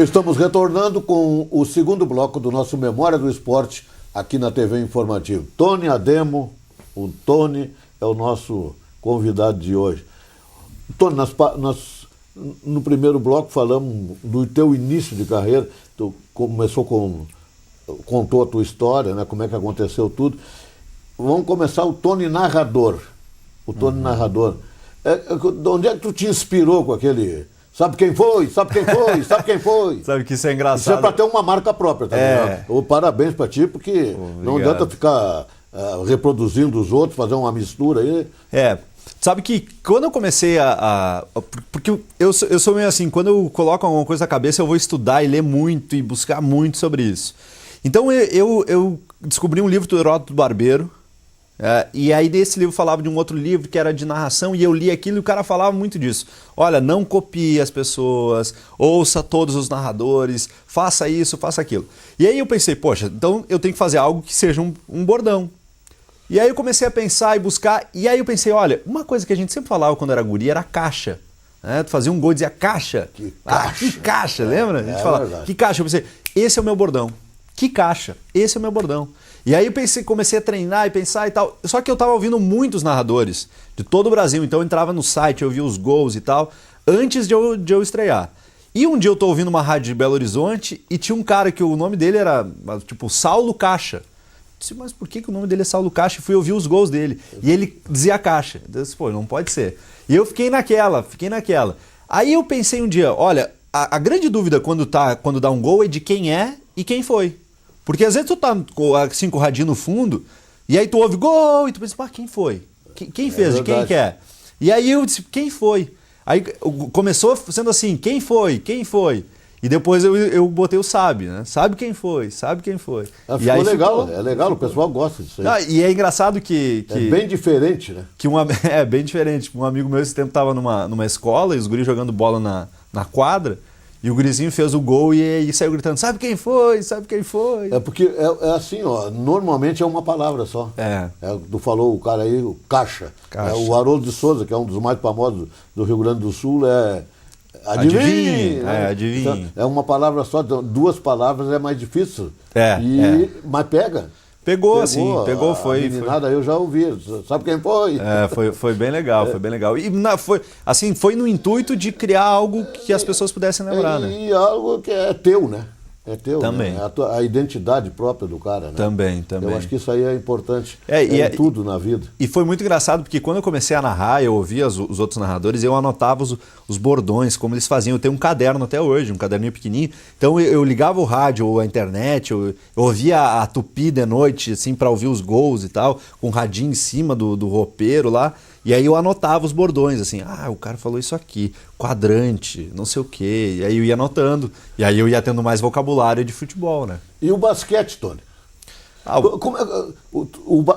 Estamos retornando com o segundo bloco do nosso Memória do Esporte aqui na TV Informativo. Tony Ademo, o Tony é o nosso convidado de hoje. Tony, no primeiro bloco falamos do teu início de carreira, tu contou a tua história, né, como é que aconteceu tudo. Vamos começar o Tony narrador. O Tony narrador. De onde é que tu te inspirou com aquele... Sabe quem foi? Sabe quem foi? Sabe quem foi? Sabe que isso é engraçado. Isso é para ter uma marca própria, tá ligado? Parabéns para ti, porque não adianta ficar reproduzindo os outros, fazer uma mistura aí. Sabe que quando eu comecei porque eu sou meio assim, quando eu coloco alguma coisa na cabeça, eu vou estudar e ler muito e buscar muito sobre isso. Então eu descobri um livro do Heródoto Barbeiro, e aí desse livro falava de um outro livro que era de narração, e eu li aquilo e o cara falava muito disso. Olha, não copie as pessoas, ouça todos os narradores, faça isso, faça aquilo. E aí eu pensei, poxa, então eu tenho que fazer algo que seja um bordão. E aí eu comecei a pensar e buscar, e aí eu pensei, olha, uma coisa que a gente sempre falava quando era guri era caixa. Tu fazia um gol e dizia caixa. Que caixa. Que caixa, lembra? A gente falava, verdade. Que caixa? Eu pensei, esse é o meu bordão. Que caixa, esse é o meu bordão. E aí eu comecei a treinar e pensar e tal. Só que eu estava ouvindo muitos narradores de todo o Brasil. Então eu entrava no site, eu via os gols e tal, antes de eu estrear. E um dia eu estou ouvindo uma rádio de Belo Horizonte e tinha um cara que o nome dele era tipo Saulo Caixa. Eu disse, mas por que o nome dele é Saulo Caixa? E fui ouvir os gols dele. E ele dizia Caixa. Eu disse, pô, não pode ser. E eu fiquei naquela. Aí eu pensei um dia, olha, a grande dúvida quando dá um gol é de quem é e quem foi. Porque às vezes tu tá assim com o radinho no fundo, e aí tu ouve gol, e tu pensa, quem foi? Quem fez? De quem que é? E aí eu disse, quem foi? Aí começou sendo assim, quem foi? Quem foi? E depois eu botei o sabe, né? Sabe quem foi? Sabe quem foi? Ficou legal, é legal, o pessoal gosta disso aí. E é engraçado que... É bem diferente, né? É bem diferente. Um amigo meu esse tempo estava numa escola, e os guris jogando bola na quadra, e o gurizinho fez o gol e saiu gritando, sabe quem foi? Sabe quem foi? É porque é assim, ó, normalmente é uma palavra só. Tu falou o cara aí, o Caixa. O Haroldo de Souza, que é um dos mais famosos do Rio Grande do Sul, adivinha. Né? Adivinha. Então, é uma palavra só, duas palavras é mais difícil. Mas pega. Pegou, foi. A meninada eu já ouvi, sabe quem foi? Foi bem legal, foi bem legal. E foi no intuito de criar algo que as pessoas pudessem lembrar, né? E algo que é teu, né? É teu, também. Né? A identidade própria do cara, né? Também. Eu acho que isso aí é importante tudo na vida. E foi muito engraçado, porque quando eu comecei a narrar, eu ouvia os outros narradores, eu anotava os bordões, como eles faziam. Eu tenho um caderno até hoje, um caderninho pequenininho. Então eu ligava o rádio ou a internet, eu ouvia a Tupi de noite, assim, para ouvir os gols e tal, com o radinho em cima do roupeiro lá. E aí eu anotava os bordões, assim, o cara falou isso aqui, quadrante, não sei o quê. E aí eu ia anotando, e aí eu ia tendo mais vocabulário de futebol, né? E o basquete, Tony?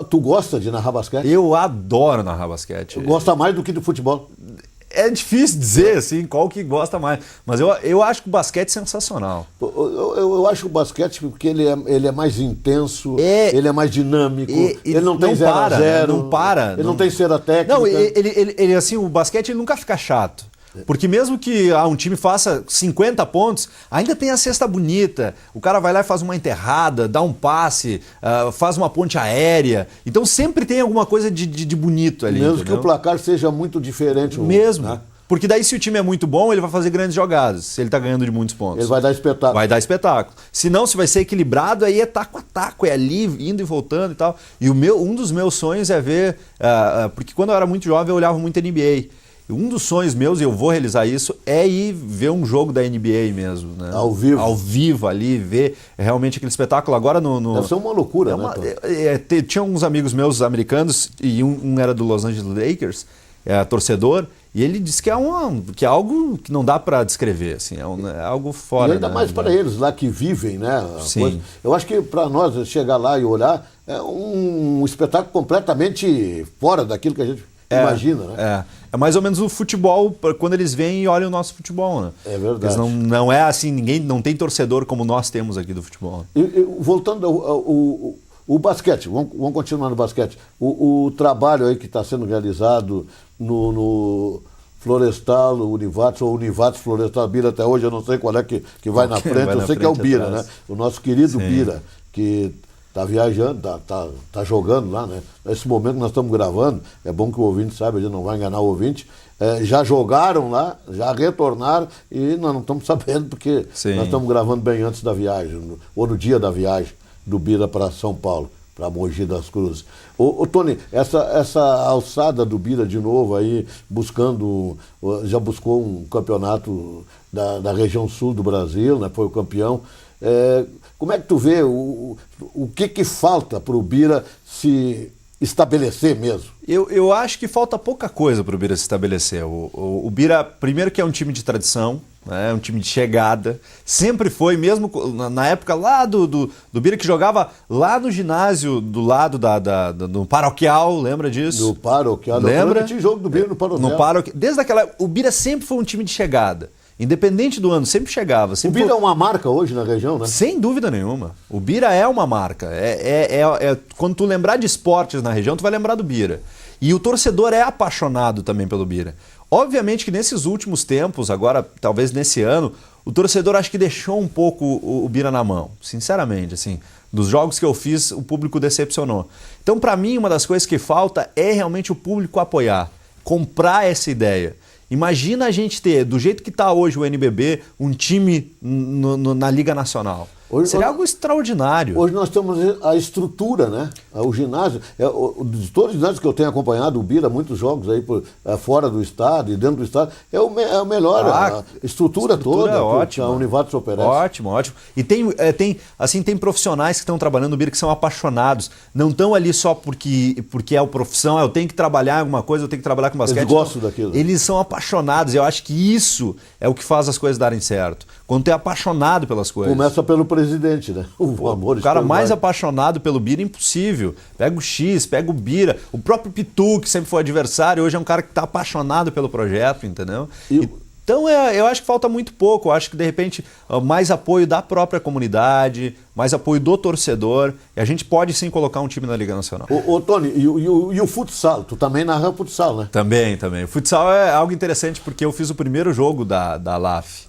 Tu gosta de narrar basquete? Eu adoro narrar basquete. Gosta mais do que do futebol? É difícil dizer, assim, qual que gosta mais. Mas eu acho que o basquete é sensacional. Eu acho o basquete porque ele é mais intenso, ele é mais dinâmico, ele não tem 0 a 0. Não para. Ele não tem cera técnica. Não, ele assim, o basquete ele nunca fica chato. Porque mesmo que um time faça 50 pontos, ainda tem a cesta bonita. O cara vai lá e faz uma enterrada, dá um passe, faz uma ponte aérea. Então sempre tem alguma coisa de bonito ali. Mesmo entendeu? que o placar seja muito diferente. Mesmo. Né? Porque daí se o time é muito bom, ele vai fazer grandes jogadas, se ele está ganhando de muitos pontos. Ele vai dar espetáculo. Vai dar espetáculo. Se não, se vai ser equilibrado, aí é taco a taco, é ali, indo e voltando e tal. E um dos meus sonhos é ver... porque quando eu era muito jovem, eu olhava muito NBA. Um dos sonhos meus, e eu vou realizar isso, é ir ver um jogo da NBA mesmo. Né? Ao vivo. Ao vivo ali, ver realmente aquele espetáculo. Agora Deve ser uma loucura, né? Tinha uns amigos meus americanos, e um era do Los Angeles Lakers, torcedor, e ele disse que é algo que não dá para descrever, assim, é algo fora. E ainda mais para eles lá que vivem, né? Sim. Eu acho que para nós chegar lá e olhar é um espetáculo completamente fora daquilo que a gente imagina, né? É mais ou menos o futebol, quando eles vêm e olham o nosso futebol, né? É verdade. Não é assim, não tem torcedor como nós temos aqui do futebol. Voltando ao basquete, vamos continuar no basquete. O trabalho aí que está sendo realizado Florestal, Univates ou Univates Florestal, Bira até hoje, eu não sei qual é que vai na frente, eu sei que é o Bira, né? O nosso querido Bira, que está viajando, tá jogando lá, né? Nesse momento nós estamos gravando, é bom que o ouvinte saiba, a gente não vai enganar o ouvinte, já jogaram lá, já retornaram e nós não estamos sabendo porque nós estamos gravando bem antes da viagem, ou no dia da viagem do Bira para São Paulo, para Mogi das Cruzes. Ô Tony, essa alçada do Bira de novo aí, já buscou um campeonato da região sul do Brasil, né? Foi o campeão. Como é que tu vê o que falta para o Bira se estabelecer mesmo? Eu acho que falta pouca coisa para o Bira se estabelecer. O Bira, primeiro que é um time de tradição, né, um time de chegada, sempre foi, mesmo na época lá do Bira que jogava lá no ginásio do lado do Paroquial, lembra disso? Do Paroquial, lembra? Tinha jogo do Bira no Paroquial. Desde aquela o Bira sempre foi um time de chegada. Independente do ano, sempre chegava. O Bira é uma marca hoje na região, né? Sem dúvida nenhuma. O Bira é uma marca. Quando tu lembrar de esportes na região, tu vai lembrar do Bira. E o torcedor é apaixonado também pelo Bira. Obviamente que nesses últimos tempos, agora talvez nesse ano, o torcedor acho que deixou um pouco o Bira na mão. Sinceramente, assim, dos jogos que eu fiz, o público decepcionou. Então, para mim, uma das coisas que falta é realmente o público apoiar, comprar essa ideia. Imagina a gente ter, do jeito que está hoje o NBB, um time na Liga Nacional. Seria algo extraordinário. Hoje nós temos a estrutura, né? O ginásio. De todos os ginásios que eu tenho acompanhado, o Bira, muitos jogos aí fora do estado e dentro do estado, é o melhor. A estrutura toda que a Univates oferece. Ótimo. E tem profissionais que estão trabalhando no Bira que são apaixonados. Não estão ali só porque é a profissão, eu tenho que trabalhar em alguma coisa, eu tenho que trabalhar com basquete. Eles gostam daquilo. Eles são apaixonados. Eu acho que isso é o que faz as coisas darem certo. Quando tu é apaixonado pelas coisas. Começa pelo presidente, né? O cara mais apaixonado pelo Bira é impossível. Pega o X, pega o Bira. O próprio Pitu, que sempre foi adversário, hoje é um cara que está apaixonado pelo projeto, entendeu? Então eu acho que falta muito pouco. Eu acho que de repente mais apoio da própria comunidade, mais apoio do torcedor. E a gente pode sim colocar um time na Liga Nacional. Ô Tony, e o futsal? Tu também narra futsal, né? Também. O futsal é algo interessante porque eu fiz o primeiro jogo da LAF.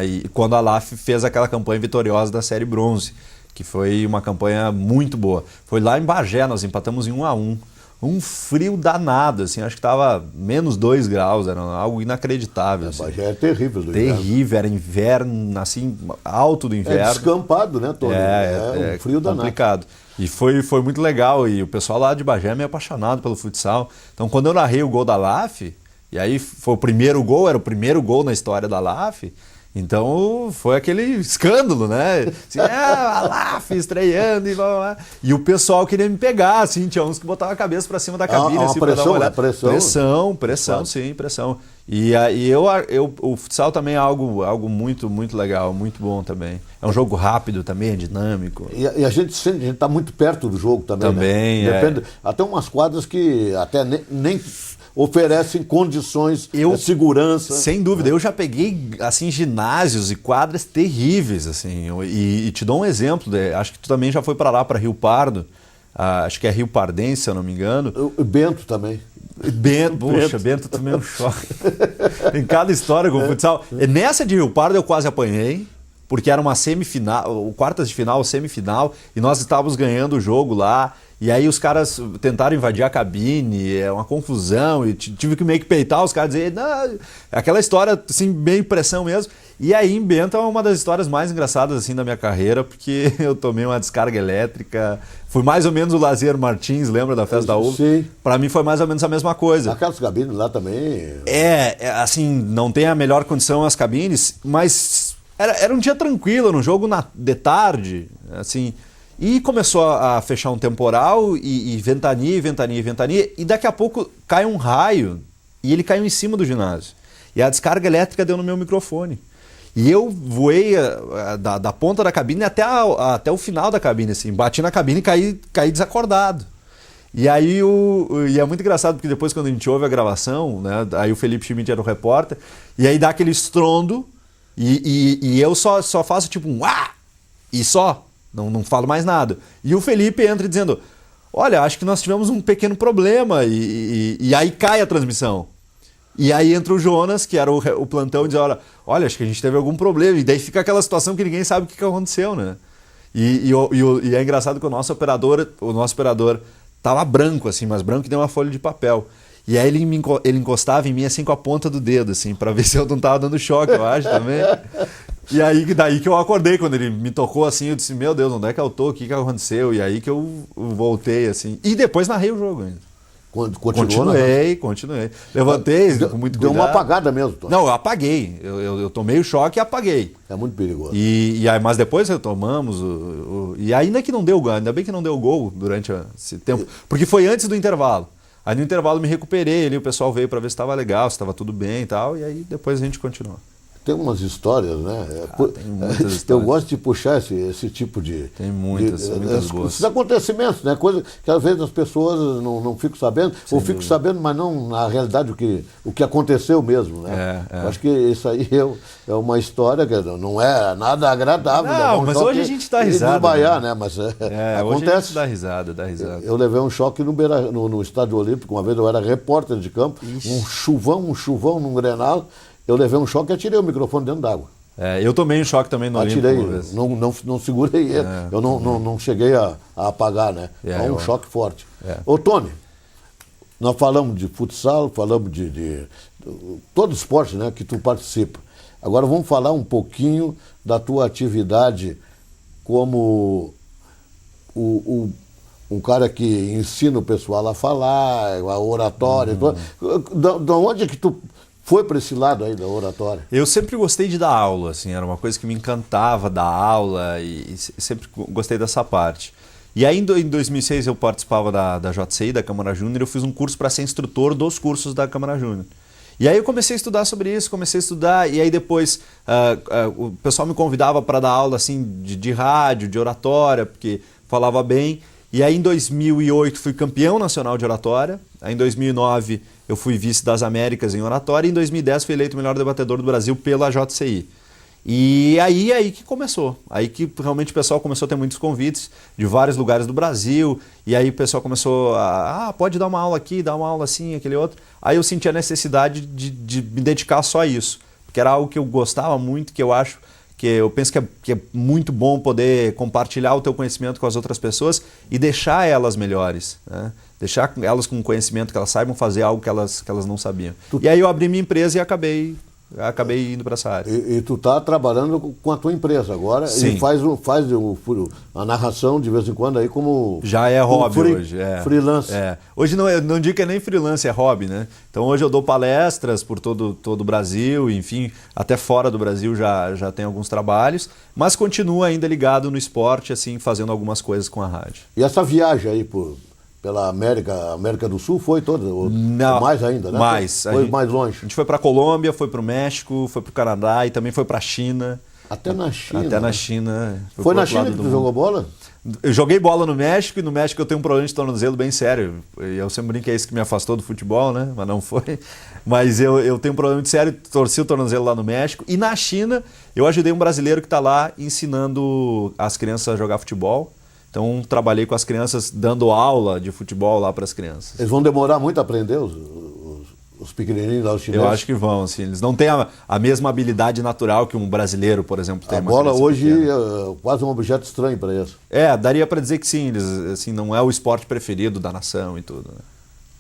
E quando a LAF fez aquela campanha vitoriosa da Série Bronze, que foi uma campanha muito boa. Foi lá em Bagé, nós empatamos em 1-1. Um frio danado, assim, acho que estava menos 2 graus, era algo inacreditável. Assim. Bagé é terrível. Terrível, era inverno, assim, alto do inverno. É descampado, né, Tony? É um frio danado. Complicado. E foi muito legal, e o pessoal lá de Bagé é meio apaixonado pelo futsal. Então, quando eu narrei o gol da LAF, e aí foi o primeiro gol, era o primeiro gol na história da LAF, então foi aquele escândalo, né? Assim, a LAF estreando e blá, blá, blá. E o pessoal queria me pegar, assim, tinha uns que botavam a cabeça para cima da cabine, assim, para dar uma olhada. Pressão, sim, pressão. E o futsal também é algo muito, muito legal, muito bom também. É um jogo rápido também, é dinâmico. E a gente sente, a gente está muito perto do jogo também, né? Depende, até umas quadras que até nem oferecem condições de segurança. Sem dúvida, eu já peguei assim ginásios e quadras terríveis, assim, e te dou um exemplo, acho que tu também já foi para lá, para Rio Pardo, acho que é Rio Pardense, se eu não me engano. O Bento também. Bento também é um choque. Tem cada história com o futsal. Nessa de Rio Pardo eu quase apanhei, porque era uma semifinal, quartas de final, semifinal, e nós estávamos ganhando o jogo lá. E aí os caras tentaram invadir a cabine, é uma confusão, e tive que meio que peitar os caras, dizer, não, aquela história, assim, bem pressão mesmo. E aí em Bento é uma das histórias mais engraçadas, assim, da minha carreira, porque eu tomei uma descarga elétrica, fui mais ou menos o Lazier Martins, lembra da Festa da Uva? Sim. Pra mim foi mais ou menos a mesma coisa. Aquelas cabines lá também... Assim, não tem a melhor condição as cabines, mas era um dia tranquilo, no jogo de tarde, assim... E começou a fechar um temporal e ventania, e daqui a pouco cai um raio e ele caiu em cima do ginásio. E a descarga elétrica deu no meu microfone. E eu voei da ponta da cabine até o final da cabine, assim, bati na cabine e caí desacordado. E aí e é muito engraçado porque depois quando a gente ouve a gravação, né, aí o Felipe Schmidt era o repórter, e aí dá aquele estrondo e eu só faço tipo um ah! E só. Não falo mais nada. E o Felipe entra dizendo, olha, acho que nós tivemos um pequeno problema e aí cai a transmissão. E aí entra o Jonas, que era o plantão, e diz, olha, acho que a gente teve algum problema. E daí fica aquela situação que ninguém sabe o que aconteceu, né? E é engraçado que o nosso operador tava branco, assim, mas branco que nem uma folha de papel. E aí ele encostava em mim assim com a ponta do dedo, assim, pra ver se eu não tava dando choque, eu acho, também. E aí daí que eu acordei, quando ele me tocou assim, eu disse, meu Deus, onde é que eu tô? O que aconteceu? E aí que eu voltei, assim. E depois narrei o jogo ainda. Continuei. Levantei com muito cuidado. Deu uma apagada mesmo, Tom. Não, eu apaguei. Eu tomei o choque e apaguei. É muito perigoso. Mas depois retomamos. E ainda que não deu gol, ainda bem que não deu gol durante esse tempo. Porque foi antes do intervalo. Aí no intervalo me recuperei, ali o pessoal veio para ver se estava legal, se estava tudo bem e tal. E aí depois a gente continuou. Tem umas histórias, né? Tem muitas histórias. Eu gosto de puxar esse tipo de... Tem muitas boas. Esses acontecimentos, né? Coisa que às vezes as pessoas não ficam sabendo, ou ficam sabendo, mas não na realidade o que aconteceu mesmo, né? Eu acho que isso aí é uma história que não é nada agradável. Não, mas hoje a gente dá risada. Desmaiar, né? Mas hoje acontece. a gente dá risada. Eu levei um choque no Estádio Olímpico, uma vez eu era repórter de campo, um chuvão num Grenal. Eu levei um choque e atirei o microfone dentro d'água. Eu tomei um choque também no Olímpico. Atirei, não segurei ele. Eu não cheguei a apagar, né? É um choque forte. Ô, Tony, nós falamos de futsal, falamos de todo esporte, né, que tu participa. Agora vamos falar um pouquinho da tua atividade como um cara que ensina o pessoal a falar, a oratória. Da onde é que tu foi para esse lado aí da oratória? Eu sempre gostei de dar aula, assim, era uma coisa que me encantava dar aula e sempre gostei dessa parte. E aí em 2006 eu participava da JCI, da Câmara Júnior, eu fiz um curso para ser instrutor dos cursos da Câmara Júnior. E aí eu comecei a estudar sobre isso, e aí depois o pessoal me convidava para dar aula assim, de rádio, de oratória, porque falava bem. E aí em 2008 fui campeão nacional de oratória, aí em 2009 eu fui vice das Américas em oratória e em 2010 fui eleito o melhor debatedor do Brasil pela JCI. E aí que começou, aí que realmente o pessoal começou a ter muitos convites de vários lugares do Brasil, e aí o pessoal começou pode dar uma aula aqui, dar uma aula assim, aquele outro. Aí eu senti a necessidade de me dedicar só a isso, porque era algo que eu gostava muito, que eu acho que eu penso que é muito bom poder compartilhar o teu conhecimento com as outras pessoas e deixar elas melhores, né? Deixar elas com conhecimento, que elas saibam fazer algo que elas não sabiam. E aí eu abri minha empresa e acabei indo para essa área. E tu tá trabalhando com a tua empresa agora. Sim. E faz a narração de vez em quando aí como... Já é hobby hoje. Freelance. Hoje não digo que é nem freelance, é hobby, né? Então hoje eu dou palestras por todo o Brasil, enfim, até fora do Brasil já tem alguns trabalhos, mas continuo ainda ligado no esporte, assim, fazendo algumas coisas com a rádio. E essa viagem aí pela América do Sul foi toda? Não, mais ainda, né? Foi mais longe. A gente foi para a Colômbia, foi para o México, foi para o Canadá e também foi para a China. Até na China? Até na China. Foi na China que tu jogou bola? Eu joguei bola no México, e no México eu tenho um problema de tornozelo bem sério. Eu sempre brinco que é isso que me afastou do futebol, né? Mas não foi. Mas eu tenho um problema de sério, torci o tornozelo lá no México. E na China eu ajudei um brasileiro que está lá ensinando as crianças a jogar futebol. Então, trabalhei com as crianças, dando aula de futebol lá para as crianças. Eles vão demorar muito a aprender, os pequenininhos lá, os chineses? Eu acho que vão, assim. Eles não têm a mesma habilidade natural que um brasileiro, por exemplo, tem. A bola hoje é quase um objeto estranho para eles. Daria para dizer que sim. Eles, assim, não é o esporte preferido da nação e tudo, né?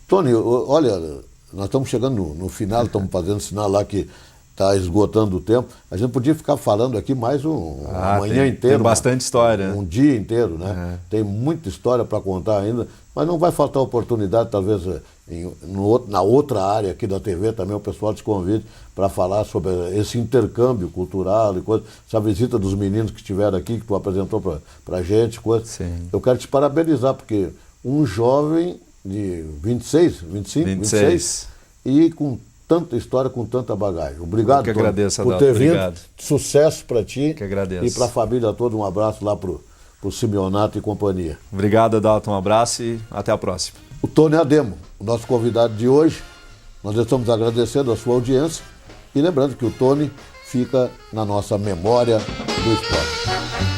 Tony, olha, nós estamos chegando no final, estamos fazendo sinal lá que está esgotando o tempo. A gente podia ficar falando aqui mais uma manhã inteira. Tem bastante história. Um dia inteiro, né? Tem muita história para contar ainda, mas não vai faltar oportunidade, talvez, na outra área aqui da TV também, o pessoal te convide para falar sobre esse intercâmbio cultural e coisa, essa visita dos meninos que estiveram aqui, que tu apresentou para a gente, coisa. Sim. Eu quero te parabenizar, porque um jovem de 26, e com tanta história, com tanta bagagem. Obrigado, que agradeço, por ter vindo. Sucesso para ti. Que agradeço. E para a família toda, um abraço lá pro Simeonato e companhia. Obrigado, Adalto. Um abraço e até a próxima. O Tony Ademo, o nosso convidado de hoje. Nós estamos agradecendo a sua audiência e lembrando que o Tony fica na nossa memória do esporte.